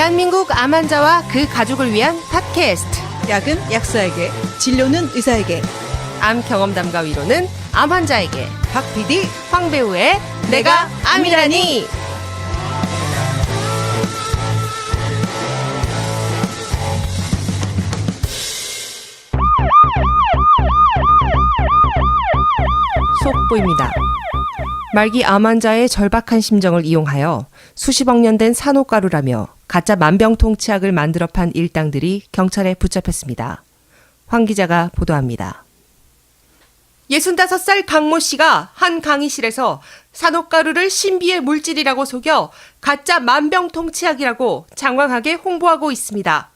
대한민국 암 환자와 그 가족을 위한 팟캐스트. 약은 약사에게, 진료는 의사에게, 암 경험담과 위로는 암 환자에게. 박 PD, 황 배우의 내가 암이라니. 속보입니다. 말기 암 환자의 절박한 심정을 이용하여 수십억 년 된 산호가루라며 가짜 만병통치약을 만들어 판 일당들이 경찰에 붙잡혔습니다. 황 기자가 보도합니다. 65살 강모 씨가 한 강의실에서 산호가루를 신비의 물질이라고 속여 가짜 만병통치약이라고 장황하게 홍보하고 있습니다.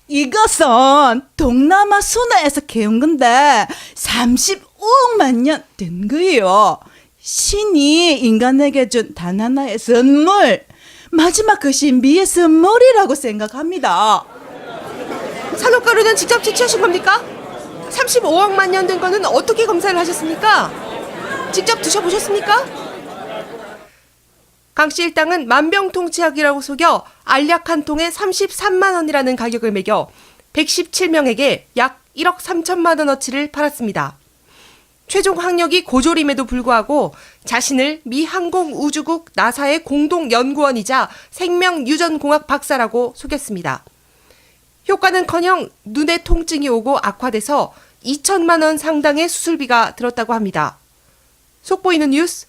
이것은 동남아 순화에서 개운 건데 35억만 년 된 거예요. 신이 인간에게 준 단 하나의 선물, 마지막 그 신비의 선물이라고 생각합니다. 산호가루는 직접 채취하신 겁니까? 35억만 년 된 거는 어떻게 검사를 하셨습니까? 직접 드셔보셨습니까? 강씨 일당은 만병통치약이라고 속여 알약 한 통에 33만 원이라는 가격을 매겨 117명에게 약 1억 3천만 원어치를 팔았습니다. 최종 학력이 고졸임에도 불구하고 자신을 미 항공우주국 나사의 공동연구원이자 생명유전공학 박사라고 속였습니다. 효과는커녕 눈에 통증이 오고 악화돼서 2천만 원 상당의 수술비가 들었다고 합니다. 속보이는 뉴스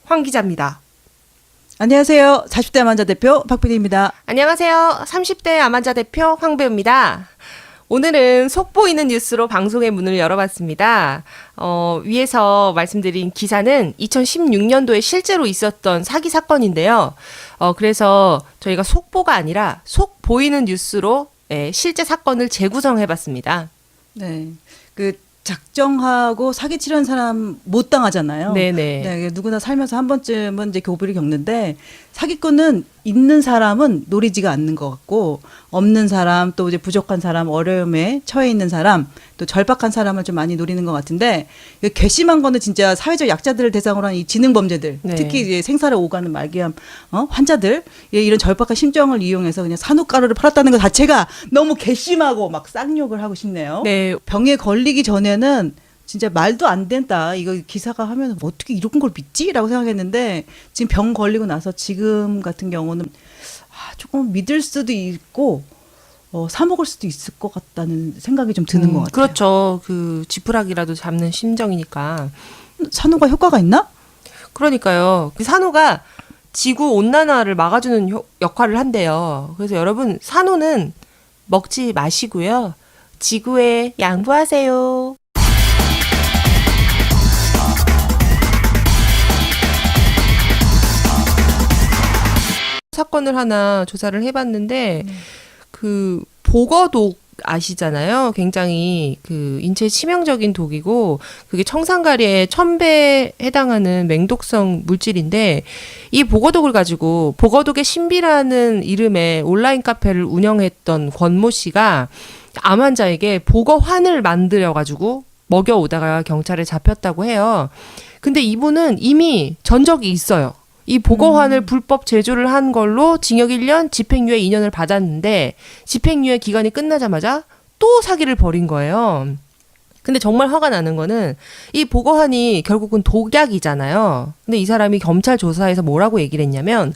황 기자입니다. 안녕하세요. 40대 암 환자 대표 박 PD입니다. 안녕하세요. 30대 암 환자 대표 황 배우입니다. 오늘은 속보이는 뉴스로 방송의 문을 열어봤습니다. 위에서 말씀드린 기사는 2016년도에 실제로 있었던 사기 사건인데요. 그래서 저희가 속보가 아니라 속보이는 뉴스로 실제 사건을 재구성해봤습니다. 네, 그 작정하고 사기 치려는 사람 못 당하잖아요. 네네. 네, 누구나 살면서 한 번쯤은 이제 교비를 겪는데, 사기꾼은 있는 사람은 노리지가 않는 것 같고, 없는 사람, 또 이제 부족한 사람, 어려움에 처해 있는 사람, 또 절박한 사람을 좀 많이 노리는 것 같은데, 괘씸한 거는 진짜 사회적 약자들을 대상으로 한 이 지능 범죄들, 네. 특히 이제 생사를 오가는 말기암 환자들, 이런 절박한 심정을 이용해서 그냥 산후가루를 팔았다는 것 자체가 너무 괘씸하고 막 쌍욕을 하고 싶네요. 네. 병에 걸리기 전에는 진짜 말도 안 된다. 이거 기사가 하면 어떻게 이런 걸 믿지? 라고 생각했는데, 지금 병 걸리고 나서 지금 같은 경우는 조금 믿을 수도 있고 사먹을 수도 있을 것 같다는 생각이 좀 드는 것 같아요. 그렇죠. 그 지푸라기라도 잡는 심정이니까. 산후가 효과가 있나? 그러니까요. 그 산호가 지구 온난화를 막아주는 역할을 한대요. 그래서 여러분, 산호는 먹지 마시고요. 지구에 양보하세요. 사건을 하나 조사를 해봤는데 그 복어독 아시잖아요. 굉장히 그 인체에 치명적인 독이고, 그게 청산가리의 1000배에 해당하는 맹독성 물질인데, 이 복어독을 가지고 복어독의 신비라는 이름의 온라인 카페를 운영했던 권모 씨가 암 환자에게 복어환을 만들어가지고 먹여오다가 경찰에 잡혔다고 해요. 근데 이분은 이미 전적이 있어요. 이 복어환을 불법 제조를 한 걸로 징역 1년, 집행유예 2년을 받았는데, 집행유예 기간이 끝나자마자 또 사기를 벌인 거예요. 근데 정말 화가 나는 거는 이 복어환이 결국은 독약이잖아요. 근데 이 사람이 검찰 조사에서 뭐라고 얘기를 했냐면,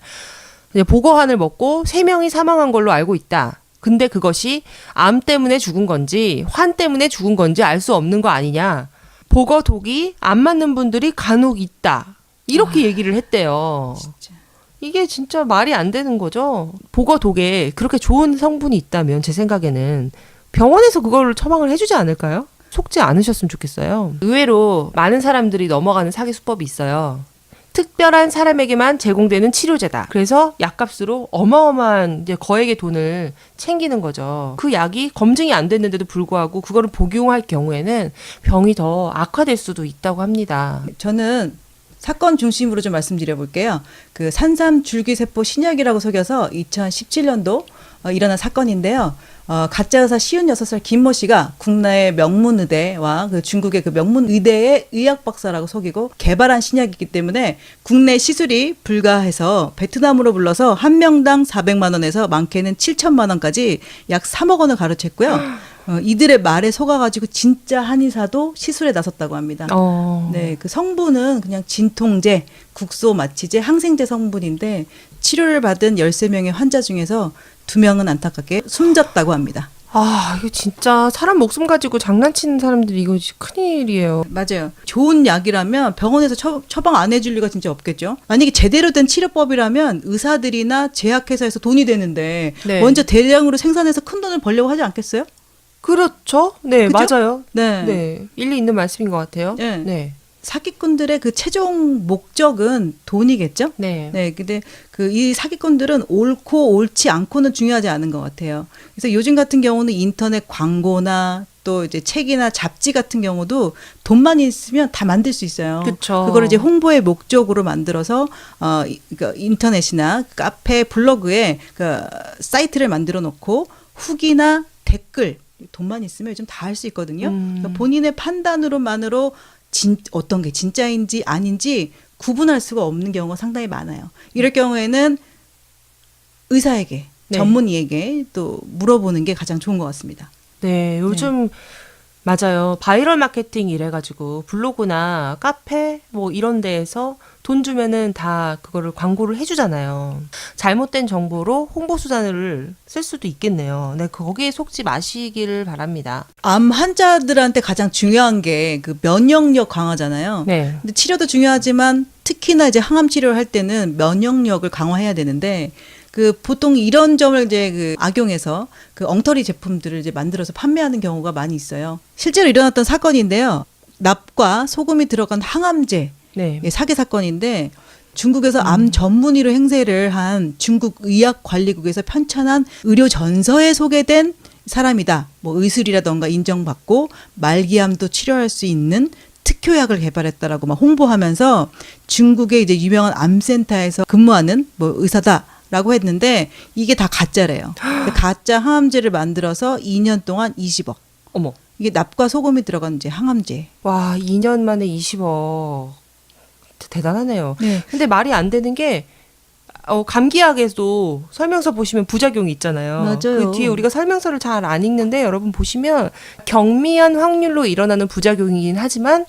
복어환을 먹고 3명이 사망한 걸로 알고 있다. 근데 그것이 암 때문에 죽은 건지 환 때문에 죽은 건지 알 수 없는 거 아니냐. 복어독이 안 맞는 분들이 간혹 있다. 이렇게 얘기를 했대요. 진짜. 이게 진짜 말이 안 되는 거죠. 복어독에 그렇게 좋은 성분이 있다면 제 생각에는 병원에서 그걸 처방을 해주지 않을까요? 속지 않으셨으면 좋겠어요. 의외로 많은 사람들이 넘어가는 사기 수법이 있어요. 특별한 사람에게만 제공되는 치료제다. 그래서 약값으로 어마어마한 이제 거액의 돈을 챙기는 거죠. 그 약이 검증이 안 됐는데도 불구하고 그거를 복용할 경우에는 병이 더 악화될 수도 있다고 합니다. 저는 사건 중심으로 좀 말씀드려 볼게요. 그 산삼 줄기세포 신약이라고 속여서 2017년도 일어난 사건인데요. 가짜 의사 56살 김모 씨가 국내의 명문 의대와 그 중국의 그 명문 의대의 의학 박사라고 속이고 개발한 신약이기 때문에 국내 시술이 불가해서 베트남으로 불러서 한 명당 400만 원에서 많게는 7천만 원까지 약 3억 원을 가로챘고요. 이들의 말에 속아가지고 진짜 한의사도 시술에 나섰다고 합니다. 네, 그 성분은 그냥 진통제, 국소 마취제, 항생제 성분인데 치료를 받은 13명의 환자 중에서 2명은 안타깝게 숨졌다고 합니다. 아, 이거 진짜 사람 목숨 가지고 장난치는 사람들이 이거 큰일이에요. 맞아요. 좋은 약이라면 병원에서 처방 안 해줄 리가 진짜 없겠죠. 만약에 제대로 된 치료법이라면 의사들이나 제약회사에서 돈이 되는데 네. 먼저 대량으로 생산해서 큰 돈을 벌려고 하지 않겠어요? 그렇죠. 네, 그죠? 맞아요. 네. 네. 일리 있는 말씀인 것 같아요. 네. 네. 사기꾼들의 그 최종 목적은 돈이겠죠? 네. 네, 근데 그 이 사기꾼들은 옳고 옳지 않고는 중요하지 않은 것 같아요. 그래서 요즘 같은 경우는 인터넷 광고나 또 이제 책이나 잡지 같은 경우도 돈만 있으면 다 만들 수 있어요. 그쵸. 그거를 이제 홍보의 목적으로 만들어서 그러니까 인터넷이나 카페, 블로그에 그 사이트를 만들어 놓고 후기나 댓글 돈만 있으면 요즘 다 할 수 있거든요. 그러니까 본인의 판단으로만으로 어떤 게 진짜인지 아닌지 구분할 수가 없는 경우가 상당히 많아요. 이럴 경우에는 의사에게, 네. 전문의에게 또 물어보는 게 가장 좋은 것 같습니다. 네, 요즘 맞아요. 바이럴 마케팅 이래가지고 블로그나 카페 뭐 이런 데에서 돈 주면은 다 그거를 광고를 해주잖아요. 잘못된 정보로 홍보 수단을 쓸 수도 있겠네요. 네, 거기에 속지 마시기를 바랍니다. 암 환자들한테 가장 중요한 게 그 면역력 강화잖아요. 네. 근데 치료도 중요하지만 특히나 이제 항암 치료를 할 때는 면역력을 강화해야 되는데 그 보통 이런 점을 이제 그 악용해서 그 엉터리 제품들을 이제 만들어서 판매하는 경우가 많이 있어요. 실제로 일어났던 사건인데요. 납과 소금이 들어간 항암제 네. 사기 사건인데 중국에서 암 전문의로 행세를 한 중국 의학관리국에서 편찬한 의료 전서에 소개된 사람이다. 뭐 의술이라던가 인정받고 말기암도 치료할 수 있는 특효약을 개발했다라고 막 홍보하면서 중국의 이제 유명한 암센터에서 근무하는 뭐 의사다라고 했는데 이게 다 가짜래요. 가짜 항암제를 만들어서 2년 동안 20억. 어머. 이게 납과 소금이 들어간 이제 항암제. 와, 2년 만에 20억. 대단하네요. 네. 근데 말이 안 되는 게 감기약에도 설명서 보시면 부작용이 있잖아요. 맞아요. 그 뒤에 우리가 설명서를 잘 안 읽는데 여러분 보시면 경미한 확률로 일어나는 부작용이긴 하지만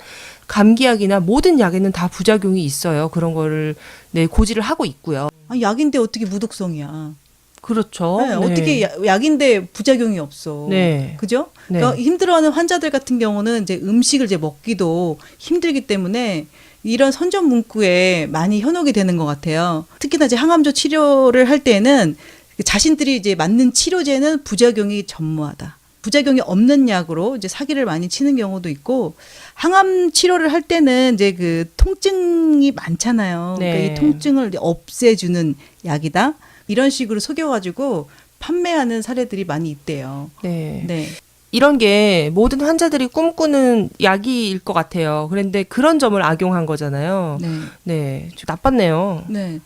감기약이나 모든 약에는 다 부작용이 있어요. 그런 거를 네, 고지를 하고 있고요. 아, 약인데 어떻게 무독성이야? 그렇죠. 네, 어떻게 약인데 부작용이 없어? 네. 그죠? 네. 그러니까 힘들어하는 환자들 같은 경우는 이제 음식을 이제 먹기도 힘들기 때문에 이런 선전 문구에 많이 현혹이 되는 것 같아요. 특히나 이제 항암조 치료를 할 때는 자신들이 이제 맞는 치료제는 부작용이 전무하다. 부작용이 없는 약으로 이제 사기를 많이 치는 경우도 있고 항암 치료를 할 때는 이제 그 통증이 많잖아요. 네. 그러니까 이 통증을 이제 없애주는 약이다. 이런 식으로 속여가지고 판매하는 사례들이 많이 있대요. 네. 네. 이런 게 모든 환자들이 꿈꾸는 약일 것 같아요. 그런데 그런 점을 악용한 거잖아요. 네. 네. 좀 나빴네요. 네.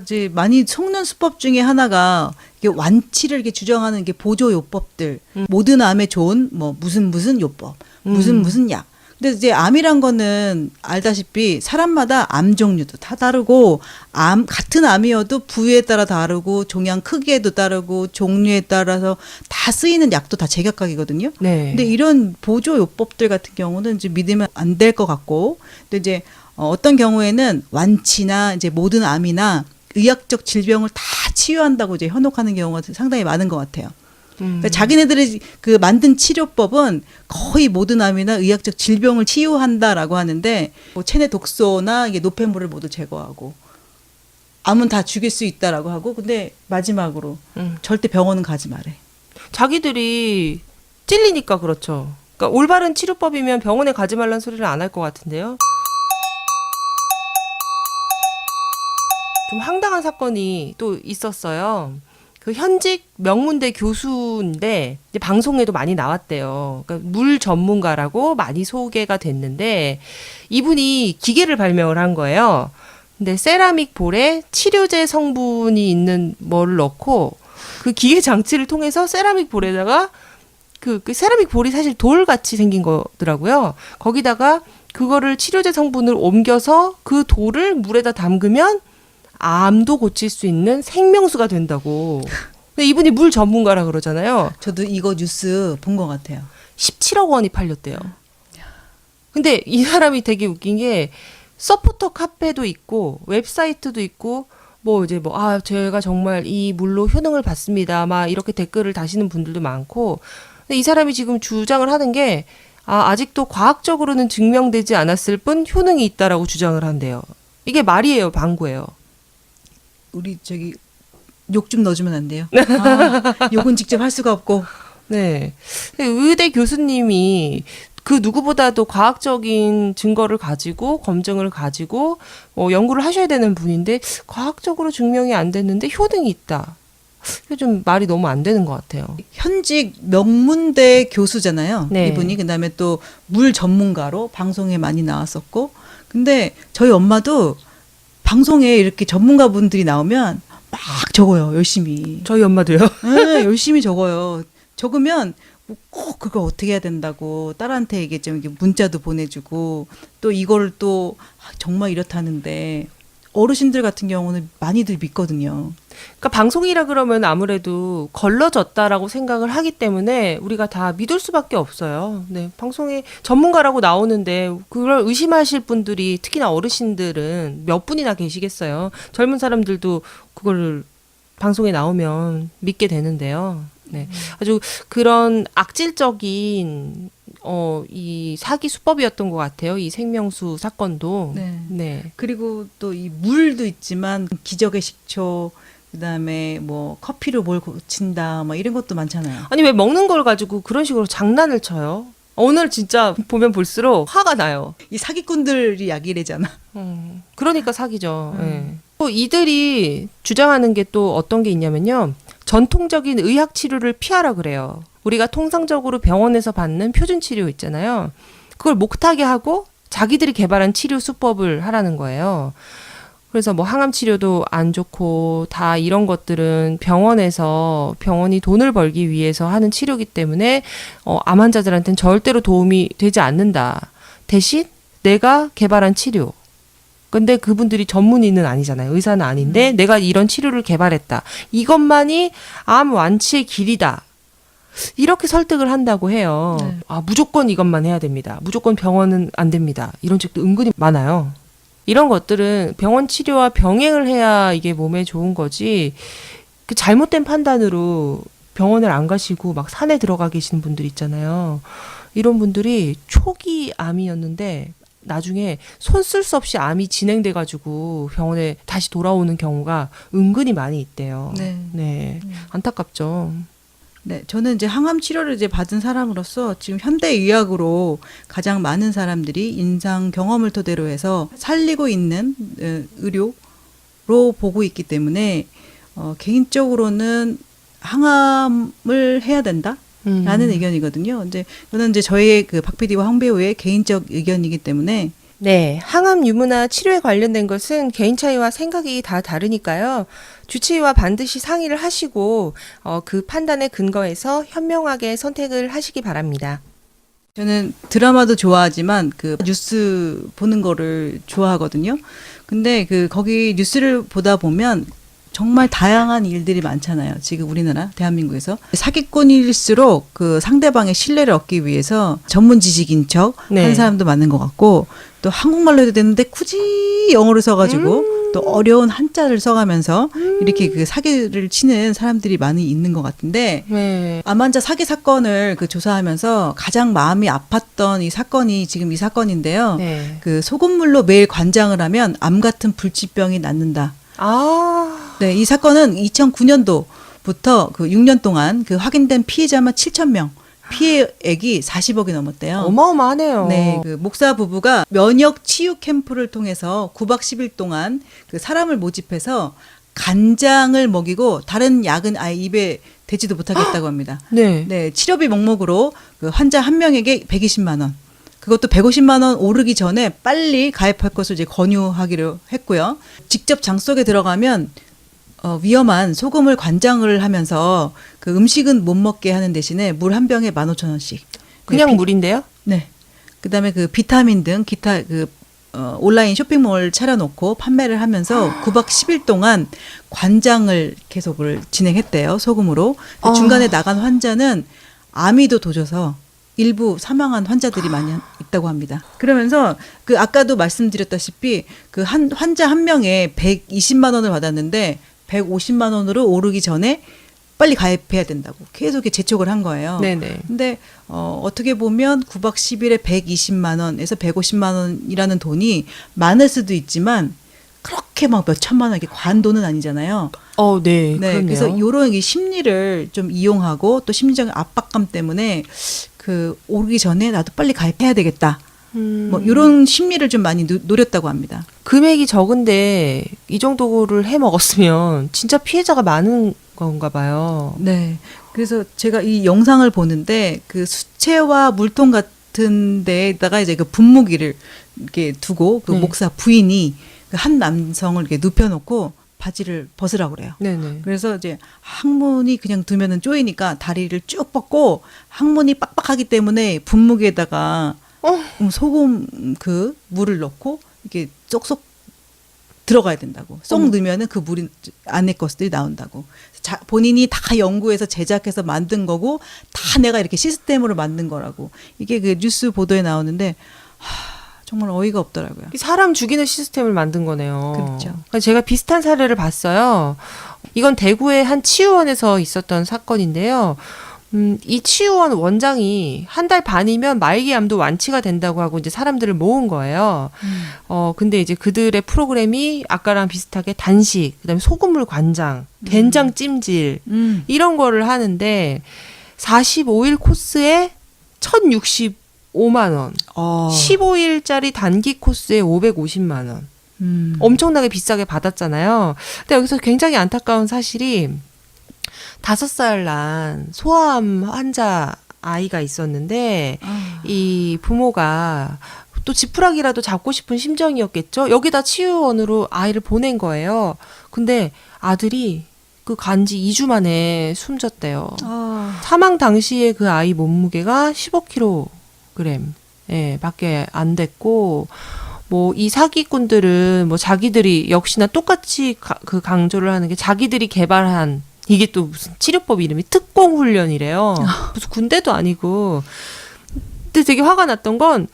이제 많이 속는 수법 중에 하나가 이게 완치를 이렇게 주장하는 게 보조요법들. 모든 암에 좋은 뭐 무슨 요법, 무슨 약. 근데 이제 암이란 거는 알다시피 사람마다 암 종류도 다 다르고 같은 암이어도 부위에 따라 다르고 종양 크기에도 다르고 종류에 따라서 다 쓰이는 약도 다 제각각이거든요. 네. 근데 이런 보조요법들 같은 경우는 이제 믿으면 안 될 것 같고, 또 이제 어떤 경우에는 완치나 이제 모든 암이나 의학적 질병을 다 치유한다고 이제 현혹하는 경우가 상당히 많은 것 같아요. 그러니까 자기네들이 그 만든 치료법은 거의 모든 암이나 의학적 질병을 치유한다라고 하는데 뭐 체내 독소나 이게 노폐물을 모두 제거하고 암은 다 죽일 수 있다라고 하고 근데 마지막으로 절대 병원은 가지 말래. 자기들이 찔리니까 그렇죠. 그러니까 올바른 치료법이면 병원에 가지 말라는 소리를 안 할 것 같은데요. 좀 황당한 사건이 또 있었어요. 그 현직 명문대 교수인데 이제 방송에도 많이 나왔대요. 그러니까 물 전문가라고 많이 소개가 됐는데 이분이 기계를 발명을 한 거예요. 근데 세라믹 볼에 치료제 성분이 있는 뭐를 넣고 그 기계 장치를 통해서 세라믹 볼에다가 그 세라믹 볼이 사실 돌 같이 생긴 거더라고요. 거기다가 그거를 치료제 성분을 옮겨서 그 돌을 물에다 담그면 암도 고칠 수 있는 생명수가 된다고. 근데 이분이 물 전문가라 그러잖아요. 저도 이거 뉴스 본 것 같아요. 17억 원이 팔렸대요. 근데 이 사람이 되게 웃긴 게 서포터 카페도 있고 웹사이트도 있고 뭐 이제 제가 정말 이 물로 효능을 받습니다. 막 이렇게 댓글을 다시는 분들도 많고. 근데 이 사람이 지금 주장을 하는 게 아직도 과학적으로는 증명되지 않았을 뿐 효능이 있다라고 주장을 한대요. 이게 말이에요, 방구예요. 우리 저기 욕 좀 넣어주면 안 돼요? 욕은 직접 할 수가 없고. 네. 의대 교수님이 그 누구보다도 과학적인 증거를 가지고 검증을 가지고 연구를 하셔야 되는 분인데 과학적으로 증명이 안 됐는데 효능이 있다. 이게 좀 말이 너무 안 되는 것 같아요. 현직 명문대 교수잖아요. 네. 이분이. 그다음에 또 물 전문가로 방송에 많이 나왔었고. 근데 저희 엄마도 방송에 이렇게 전문가분들이 나오면 막 적어요. 열심히. 저희 엄마도요. 네, 열심히 적어요. 적으면 꼭 그걸 어떻게 해야 된다고 딸한테 이게 좀 이렇게 문자도 보내주고 또 이거를 또 정말 이렇다는데 어르신들 같은 경우는 많이들 믿거든요. 그러니까 방송이라 그러면 아무래도 걸러졌다라고 생각을 하기 때문에 우리가 다 믿을 수밖에 없어요. 네, 방송에 전문가라고 나오는데 그걸 의심하실 분들이 특히나 어르신들은 몇 분이나 계시겠어요. 젊은 사람들도 그걸 방송에 나오면 믿게 되는데요. 네, 아주 그런 악질적인 이 사기 수법이었던 것 같아요. 이 생명수 사건도. 네. 네. 그리고 또 이 물도 있지만 기적의 식초, 그다음에 뭐 커피로 뭘 고친다, 뭐 이런 것도 많잖아요. 아니 왜 먹는 걸 가지고 그런 식으로 장난을 쳐요? 오늘 진짜 보면 볼수록 화가 나요. 이 사기꾼들이 약이래잖아. 그러니까 사기죠. 예. 또 이들이 주장하는 게 또 어떤 게 있냐면요. 전통적인 의학 치료를 피하라 그래요. 우리가 통상적으로 병원에서 받는 표준 치료 있잖아요. 그걸 못하게 하고 자기들이 개발한 치료 수법을 하라는 거예요. 그래서 뭐 항암 치료도 안 좋고 다 이런 것들은 병원이 돈을 벌기 위해서 하는 치료이기 때문에 암 환자들한테는 절대로 도움이 되지 않는다. 대신 내가 개발한 치료. 근데 그분들이 전문의는 아니잖아요. 의사는 아닌데 내가 이런 치료를 개발했다. 이것만이 암 완치의 길이다. 이렇게 설득을 한다고 해요. 네. 무조건 이것만 해야 됩니다. 무조건 병원은 안 됩니다. 이런 책도 은근히 많아요. 이런 것들은 병원 치료와 병행을 해야 이게 몸에 좋은 거지. 그 잘못된 판단으로 병원을 안 가시고 막 산에 들어가 계시는 분들 있잖아요. 이런 분들이 초기 암이었는데 나중에 손 쓸 수 없이 암이 진행돼가지고 병원에 다시 돌아오는 경우가 은근히 많이 있대요. 네. 안타깝죠. 네, 저는 이제 항암 치료를 이제 받은 사람으로서 지금 현대 의학으로 가장 많은 사람들이 임상 경험을 토대로 해서 살리고 있는 의료로 보고 있기 때문에 개인적으로는 항암을 해야 된다. 라는 의견이거든요. 이제 이거는 이제 저의 그 박 PD와 황 배우의 개인적 의견이기 때문에 네, 항암 유무나 치료에 관련된 것은 개인 차이와 생각이 다 다르니까요. 주치의와 반드시 상의를 하시고 그 판단에 근거해서 현명하게 선택을 하시기 바랍니다. 저는 드라마도 좋아하지만 그 뉴스 보는 거를 좋아하거든요. 근데 그 거기 뉴스를 보다 보면 정말 다양한 일들이 많잖아요. 지금 우리나라 대한민국에서 사기꾼일수록 그 상대방의 신뢰를 얻기 위해서 전문 지식인 척 하는 사람도 많은 것 같고 또 한국말로 해도 되는데 굳이 영어를 써가지고 또 어려운 한자를 써가면서 이렇게 그 사기를 치는 사람들이 많이 있는 것 같은데 암 환자 사기 사건을 그 조사하면서 가장 마음이 아팠던 이 사건이 지금 이 사건인데요. 네. 그 소금물로 매일 관장을 하면 암 같은 불치병이 낫는다. 네, 이 사건은 2009년도부터 그 6년 동안 그 확인된 피해자만 7,000명, 피해액이 40억이 넘었대요. 어마어마하네요. 네, 그 목사 부부가 면역 치유 캠프를 통해서 9박 10일 동안 그 사람을 모집해서 간장을 먹이고 다른 약은 아예 입에 대지도 못하겠다고 합니다. 네, 치료비 명목으로 그 환자 한 명에게 120만 원. 그것도 150만 원 오르기 전에 빨리 가입할 것을 이제 권유하기로 했고요. 직접 장 속에 들어가면 위험한 소금을 관장을 하면서 그 음식은 못 먹게 하는 대신에 물 한 병에 15,000원씩. 그냥 물인데요? 네. 그다음에 그 비타민 등 기타 온라인 쇼핑몰 차려놓고 판매를 하면서 9박 10일 동안 관장을 계속을 진행했대요. 소금으로. 중간에 나간 환자는 아미도 도져서 일부 사망한 환자들이 많이 있다고 합니다. 그러면서 그 아까도 말씀드렸다시피 그 한 환자 한 명에 120만 원을 받았는데 150만 원으로 오르기 전에 빨리 가입해야 된다고 계속 이렇게 재촉을 한 거예요. 네네. 근데 어떻게 보면 9박 10일에 120만 원에서 150만 원이라는 돈이 많을 수도 있지만 그렇게 막 몇 천만 원 이렇게 관 돈은 아니잖아요. 네, 네, 그러네요. 그래서 이런 이 심리를 좀 이용하고 또 심리적인 압박감 때문에 그 오르기 전에 나도 빨리 가입해야 되겠다. 뭐 이런 심리를 좀 많이 노렸다고 합니다. 금액이 적은데 이 정도를 해 먹었으면 진짜 피해자가 많은 건가 봐요. 네. 그래서 제가 이 영상을 보는데 그 수채화 물통 같은 데에다가 이제 그 분무기를 이렇게 두고 그 네. 목사 부인이 그 한 남성을 이렇게 눕혀놓고 바지를 벗으라고 그래요. 네네. 그래서 이제 항문이 그냥 두면은 쪼이니까 다리를 쭉 뻗고 항문이 빡빡하기 때문에 분무기에다가 소금 그 물을 넣고 이렇게 쏙쏙 들어가야 된다고. 쏙 넣으면은 그 물이 안에 것들이 나온다고. 본인이 다 연구해서 제작해서 만든 거고 다 내가 이렇게 시스템으로 만든 거라고. 이게 그 뉴스 보도에 나오는데 정말 어이가 없더라고요. 사람 죽이는 시스템을 만든 거네요. 그렇죠. 그러니까 제가 비슷한 사례를 봤어요. 이건 대구의 한 치유원에서 있었던 사건인데요. 이 치유원 원장이 한 달 반이면 말기암도 완치가 된다고 하고 이제 사람들을 모은 거예요. 근데 이제 그들의 프로그램이 아까랑 비슷하게 단식, 그다음에 소금물 관장, 된장 찜질 이런 거를 하는데 45일 코스에 1,065만 원, 15일짜리 단기 코스에 550만 원. 엄청나게 비싸게 받았잖아요. 근데 여기서 굉장히 안타까운 사실이 5살 난 소아암 환자 아이가 있었는데 이 부모가 또 지푸라기라도 잡고 싶은 심정이었겠죠. 여기다 치유원으로 아이를 보낸 거예요. 근데 아들이 그 간지 2주 만에 숨졌대요. 사망 당시에 그 아이 몸무게가 15kg 밖에 안 됐고 뭐 이 사기꾼들은 뭐 자기들이 역시나 똑같이 그 강조를 하는 게 자기들이 개발한 이게 또 무슨 치료법 이름이 특공훈련이래요. 무슨 군대도 아니고. 근데 되게 화가 났던 건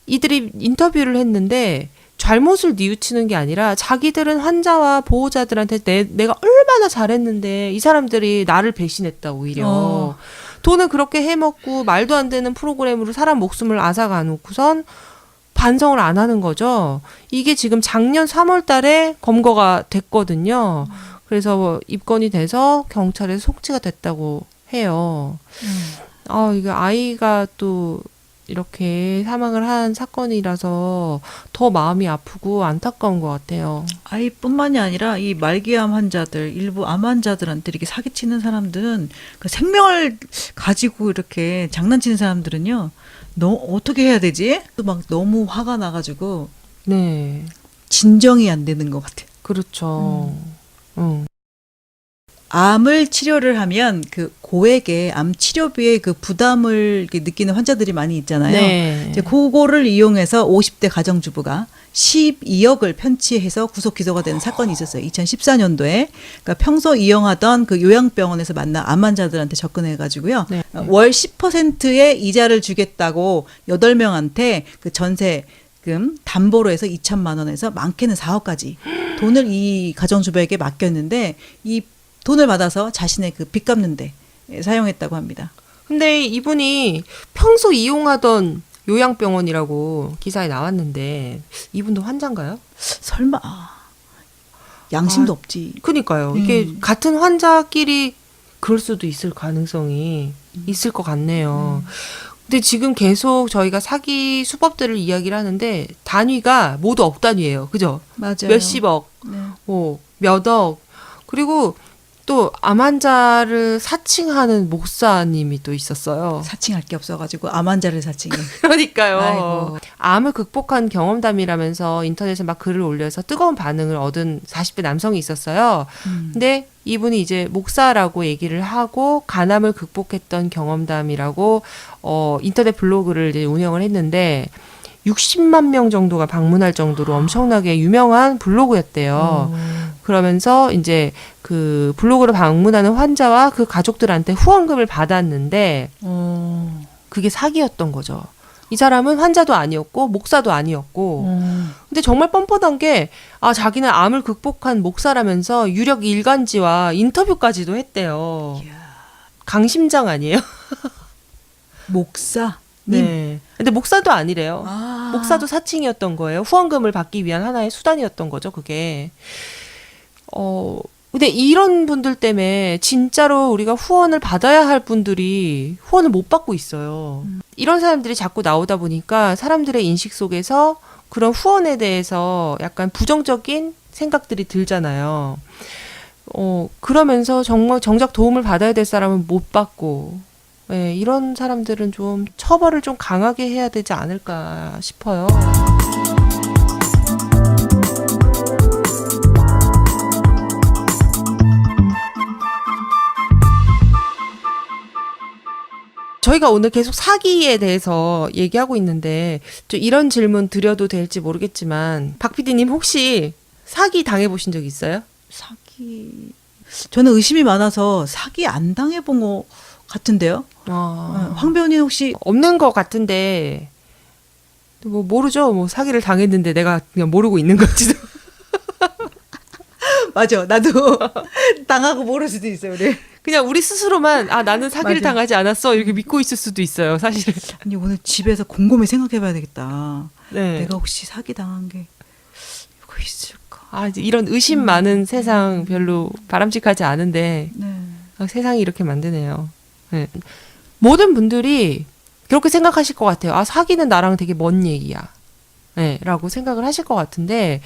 이들이 인터뷰를 했는데 잘못을 뉘우치는 게 아니라 자기들은 환자와 보호자들한테 내가 얼마나 잘했는데 이 사람들이 나를 배신했다 오히려. 돈을 그렇게 해먹고 말도 안 되는 프로그램으로 사람 목숨을 앗아가 놓고선 반성을 안 하는 거죠. 이게 지금 작년 3월 달에 검거가 됐거든요. 그래서 입건이 돼서 경찰에 송치가 됐다고 해요. 이게 아이가 또 이렇게 사망을 한 사건이라서 더 마음이 아프고 안타까운 것 같아요. 아이뿐만이 아니라 이 말기암 환자들, 일부 암 환자들한테 이렇게 사기치는 사람들은 그 생명을 가지고 이렇게 장난치는 사람들은요, 너 어떻게 해야 되지? 또 막 너무 화가 나가지고 네, 진정이 안 되는 것 같아요. 그렇죠. 암을 치료를 하면 그 고액의 암 치료비의 그 부담을 느끼는 환자들이 많이 있잖아요. 네. 이제 그거를 이용해서 50대 가정주부가 12억을 편취해서 구속 기소가 된 사건이 있었어요. 2014년도에. 그러니까 평소 이용하던 그 요양병원에서 만난 암 환자들한테 접근해가지고요. 네. 월 10%의 이자를 주겠다고 8명한테 그 전세금 담보로 해서 2천만 원에서 많게는 4억까지 돈을 이 가정주부에게 맡겼는데 이 돈을 받아서 자신의 그 빚 갚는데 사용했다고 합니다. 근데 이분이 평소 이용하던 요양병원이라고 기사에 나왔는데 이분도 환자인가요? 설마 양심도 없지. 그니까요. 이게 같은 환자끼리 그럴 수도 있을 가능성이 있을 것 같네요. 근데 지금 계속 저희가 사기 수법들을 이야기를 하는데 단위가 모두 억 단위예요. 그죠? 맞아요. 몇십억, 네. 몇 억. 그리고 또 암 환자를 사칭하는 목사님이 또 있었어요. 사칭할 게 없어가지고 암 환자를 사칭해. 그러니까요. 아이고. 암을 극복한 경험담이라면서 인터넷에 막 글을 올려서 뜨거운 반응을 얻은 40대 남성이 있었어요. 근데 이분이 이제 목사라고 얘기를 하고 간암을 극복했던 경험담이라고 인터넷 블로그를 이제 운영을 했는데 60만 명 정도가 방문할 정도로 엄청나게 유명한 블로그였대요. 그러면서 이제 그 블로그를 방문하는 환자와 그 가족들한테 후원금을 받았는데 그게 사기였던 거죠. 이 사람은 환자도 아니었고 목사도 아니었고 근데 정말 뻔뻔한 게 자기는 암을 극복한 목사라면서 유력 일간지와 인터뷰까지도 했대요. 강심장 아니에요? 목사. 네. 근데 목사도 아니래요. 아. 목사도 사칭이었던 거예요. 후원금을 받기 위한 하나의 수단이었던 거죠, 그게. 근데 이런 분들 때문에 진짜로 우리가 후원을 받아야 할 분들이 후원을 못 받고 있어요. 이런 사람들이 자꾸 나오다 보니까 사람들의 인식 속에서 그런 후원에 대해서 약간 부정적인 생각들이 들잖아요. 그러면서 정작 도움을 받아야 될 사람은 못 받고, 네, 이런 사람들은 좀 처벌을 좀 강하게 해야 되지 않을까 싶어요. 저희가 오늘 계속 사기에 대해서 얘기하고 있는데 좀 이런 질문 드려도 될지 모르겠지만 박 PD님 혹시 사기 당해보신 적 있어요? 사기. 저는 의심이 많아서 사기 안 당해본 것 같은데요. 황 배우님 혹시 없는 것 같은데 뭐 모르죠. 뭐 사기를 당했는데 내가 그냥 모르고 있는 거지. 맞아. 나도 당하고 모를 수도 있어요. 우리. 그냥 우리 스스로만 나는 사기를 맞아. 당하지 않았어 이렇게 믿고 있을 수도 있어요. 사실. 아니 오늘 집에서 곰곰이 생각해봐야 되겠다. 네. 내가 혹시 사기 당한 게 이거 있을까? 이제 이런 의심 많은 세상 별로 바람직하지 않은데 네. 세상이 이렇게 만드네요. 네. 모든 분들이 그렇게 생각하실 것 같아요. 사기는 나랑 되게 먼 얘기야. 네, 라고 생각을 하실 것 같은데,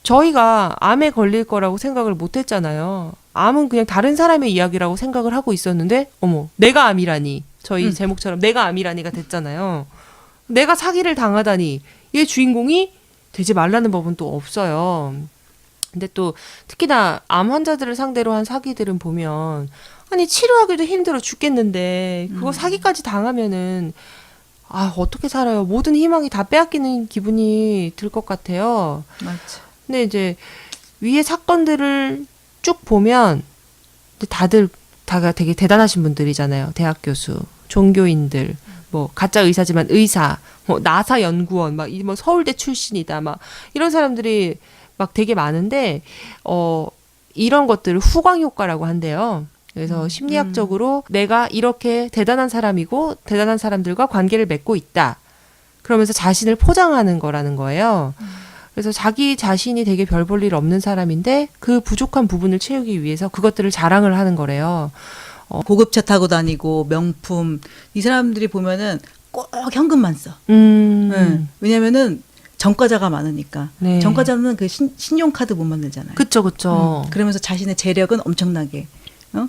저희가 암에 걸릴 거라고 생각을 못 했잖아요. 암은 그냥 다른 사람의 이야기라고 생각을 하고 있었는데, 내가 암이라니. 저희 제목처럼 내가 암이라니가 됐잖아요. 내가 사기를 당하다니. 얘 주인공이 되지 말라는 법은 또 없어요. 근데 또 특히나 암 환자들을 상대로 한 사기들은 보면 치료하기도 힘들어 죽겠는데 그거 사기까지 당하면은 어떻게 살아요? 모든 희망이 다 빼앗기는 기분이 들 것 같아요. 맞아. 근데 이제 위에 사건들을 쭉 보면 다들 다 되게 대단하신 분들이잖아요. 대학 교수, 종교인들, 뭐 가짜 의사지만 의사, 뭐 나사 연구원, 막 뭐 서울대 출신이다, 막 이런 사람들이 막 되게 많은데 이런 것들을 후광 효과라고 한대요. 그래서 심리학적으로 내가 이렇게 대단한 사람이고 대단한 사람들과 관계를 맺고 있다. 그러면서 자신을 포장하는 거라는 거예요. 그래서 자기 자신이 되게 별 볼 일 없는 사람인데 그 부족한 부분을 채우기 위해서 그것들을 자랑을 하는 거래요. 고급차 타고 다니고 명품 이 사람들이 보면은 꼭 현금만 써. 네. 왜냐면은 전과자가 많으니까. 네. 전과자는 그 신용카드 못 만들잖아요. 그쵸. 그러면서 자신의 재력은 엄청나게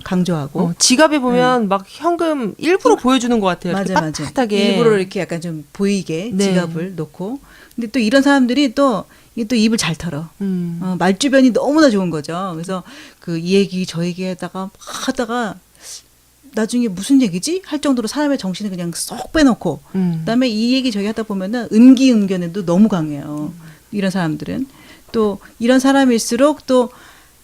강조하고. 지갑에 보면 막 현금 일부러 보여주는 것 같아요. 맞아, 이렇게 맞아. 빳빳하게. 일부러 이렇게 약간 좀 보이게 네. 지갑을 놓고. 근데 또 이런 사람들이 또 입을 잘 털어. 말주변이 너무나 좋은 거죠. 그래서 그 이 얘기 저 얘기에다가 막 하다가 나중에 무슨 얘기지? 할 정도로 사람의 정신을 그냥 쏙 빼놓고 그다음에 이 얘기 저기 하다 보면은 은기응변에도 너무 강해요. 이런 사람들은 또 이런 사람일수록 또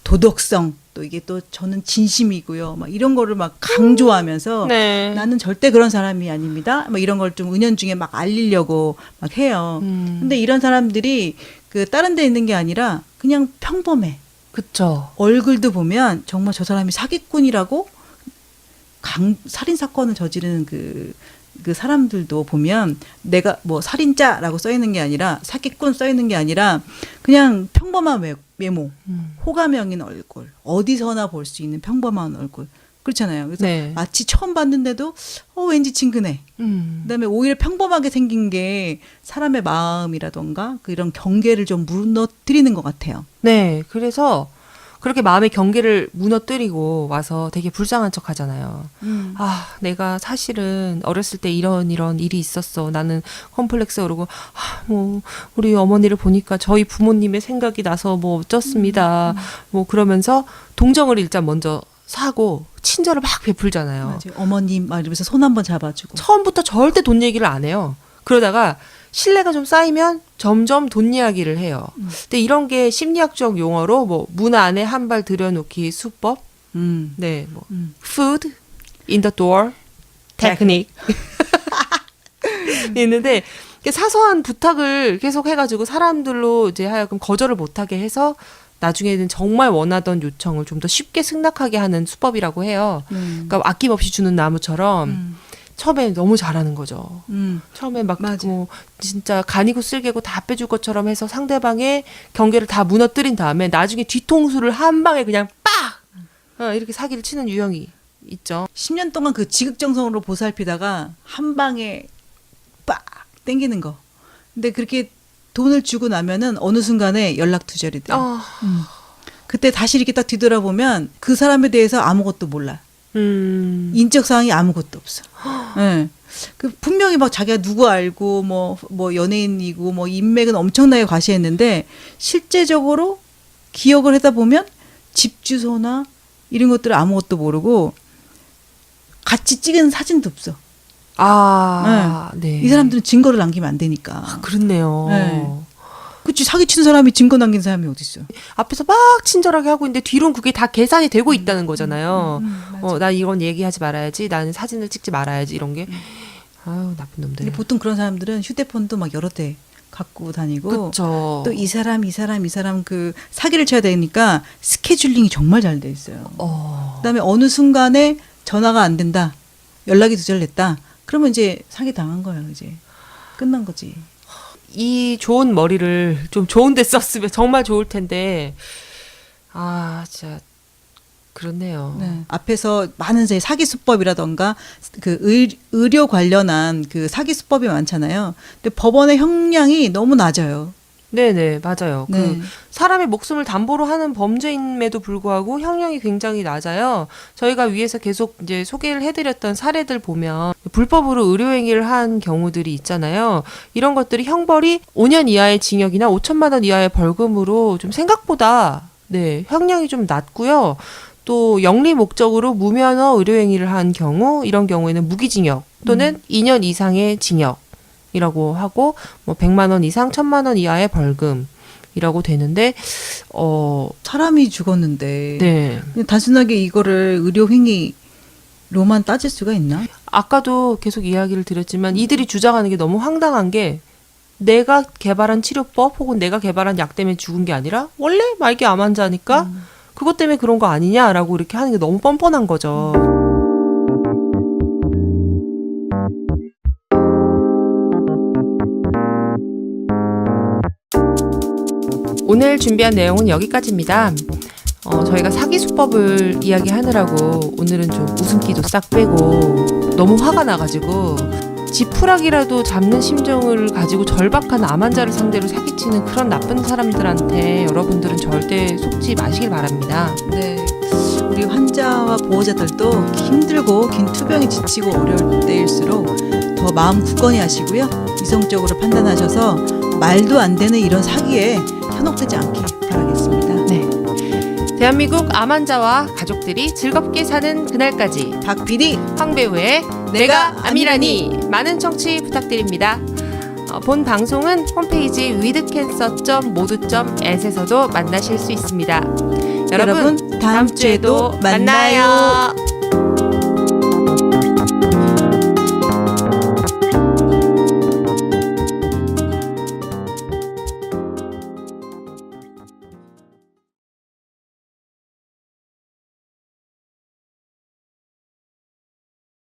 도덕성 또 이게 또 저는 진심이고요. 막 이런 거를 막 강조하면서 네. 나는 절대 그런 사람이 아닙니다. 막 이런 걸 좀 은연중에 막 알리려고 막 해요. 근데 이런 사람들이 그 다른 데 있는 게 아니라 그냥 평범해. 그쵸. 얼굴도 보면 정말 저 사람이 사기꾼이라고 살인 사건을 저지르는 그 사람들도 보면 내가 뭐 살인자라고 써 있는 게 아니라 사기꾼 써 있는 게 아니라 그냥 평범한 외모, 호감형인 얼굴, 어디서나 볼 수 있는 평범한 얼굴. 그렇잖아요. 그래서 네. 마치 처음 봤는데도 왠지 친근해. 그다음에 오히려 평범하게 생긴 게 사람의 마음이라던가 이런 경계를 좀 무너뜨리는 것 같아요. 네. 그래서 그렇게 마음의 경계를 무너뜨리고 와서 되게 불쌍한 척 하잖아요. 아, 내가 사실은 어렸을 때 이런 일이 있었어. 나는 컴플렉스가 오르고, 뭐, 우리 어머니를 보니까 저희 부모님의 생각이 나서 뭐 어쩌습니다. 뭐 그러면서 동정을 일단 먼저 사고 친절을 막 베풀잖아요. 맞아요. 어머님 막 이러면서 손 한번 잡아주고. 처음부터 절대 돈 얘기를 안 해요. 그러다가 신뢰가 좀 쌓이면 점점 돈 이야기를 해요. 근데 이런 게 심리학적 용어로 뭐 문 안에 한 발 들여놓기 수법, 네, 뭐 food in the door technique 있는데 사소한 부탁을 계속 해가지고 사람들로 이제 하여금 거절을 못하게 해서 나중에는 정말 원하던 요청을 좀 더 쉽게 승낙하게 하는 수법이라고 해요. 그러니까 아낌없이 주는 나무처럼. 처음에 너무 잘하는 거죠. 처음에 막 뭐 진짜 간이고 쓸개고 다 빼줄 것처럼 해서 상대방의 경계를 다 무너뜨린 다음에 나중에 뒤통수를 한 방에 그냥 빡! 이렇게 사기를 치는 유형이 있죠. 10년 동안 그 지극정성으로 보살피다가 한 방에 빡 땡기는 거. 근데 그렇게 돈을 주고 나면은 어느 순간에 연락 두절이 돼요. 그때 다시 이렇게 딱 뒤돌아보면 그 사람에 대해서 아무것도 몰라. 인적 사항이 아무것도 없어. 네. 그 분명히 막 자기가 누구 알고 뭐 연예인이고 뭐 인맥은 엄청나게 과시했는데 실제적으로 기억을 하다 보면 집 주소나 이런 것들을 아무것도 모르고 같이 찍은 사진도 없어. 네. 이 사람들은 증거를 남기면 안 되니까. 그렇네요. 네. 그치, 사기치는 사람이 증거 남긴 사람이 어딨어. 앞에서 막 친절하게 하고 있는데 뒤로는 그게 다 계산이 되고 있다는 거잖아요. 나 이건 얘기하지 말아야지. 나는 사진을 찍지 말아야지. 이런 게. 아유, 나쁜 놈들. 근데 보통 그런 사람들은 휴대폰도 막 여러 대 갖고 다니고. 그쵸. 또 이 사람 그 사기를 쳐야 되니까 스케줄링이 정말 잘 돼 있어요. 그다음에 어느 순간에 전화가 안 된다. 연락이 두절됐다. 그러면 이제 사기 당한 거예요, 이제. 끝난 거지. 이 좋은 머리를 좀 좋은 데 썼으면 정말 좋을 텐데 진짜 그렇네요. 네. 앞에서 많은 이제 사기 수법이라던가 그 의료 관련한 그 사기 수법이 많잖아요. 근데 법원의 형량이 너무 낮아요. 네네, 맞아요. 네. 그 사람의 목숨을 담보로 하는 범죄임에도 불구하고 형량이 굉장히 낮아요. 저희가 위에서 계속 이제 소개를 해드렸던 사례들 보면 불법으로 의료행위를 한 경우들이 있잖아요. 이런 것들이 형벌이 5년 이하의 징역이나 5천만 원 이하의 벌금으로 좀 생각보다 형량이 좀 낮고요. 또 영리 목적으로 무면허 의료행위를 한 경우, 이런 경우에는 무기징역 또는 2년 이상의 징역 이라고 하고 뭐 100만 원 이상 1000만 원 이하의 벌금이라고 되는데 사람이 죽었는데 그냥 단순하게 이거를 의료 행위로만 따질 수가 있나? 아까도 계속 이야기를 드렸지만 이들이 주장하는 게 너무 황당한 게 내가 개발한 치료법 혹은 내가 개발한 약 때문에 죽은 게 아니라 원래 말기 암 환자니까 그것 때문에 그런 거 아니냐라고 이렇게 하는 게 너무 뻔뻔한 거죠. 오늘 준비한 내용은 여기까지입니다. 저희가 사기 수법을 이야기하느라고 오늘은 좀 웃음기도 싹 빼고 너무 화가 나가지고 지푸라기라도 잡는 심정을 가지고 절박한 암 환자를 상대로 사기치는 그런 나쁜 사람들한테 여러분들은 절대 속지 마시길 바랍니다. 네. 우리 환자와 보호자들도 힘들고 긴 투병에 지치고 어려울 때일수록 더 마음 굳건히 하시고요. 이성적으로 판단하셔서 말도 안 되는 이런 사기에 현혹되지 않길 바라겠습니다. 네. 대한민국 암 환자와 가족들이 즐겁게 사는 그날까지 박 PD 황배우의 내가 암이라니 많은 청취 부탁드립니다. 본 방송은 홈페이지 withcancer.modu.at에서도 만나실 수 있습니다. 여러분 다음 주에도 만나요.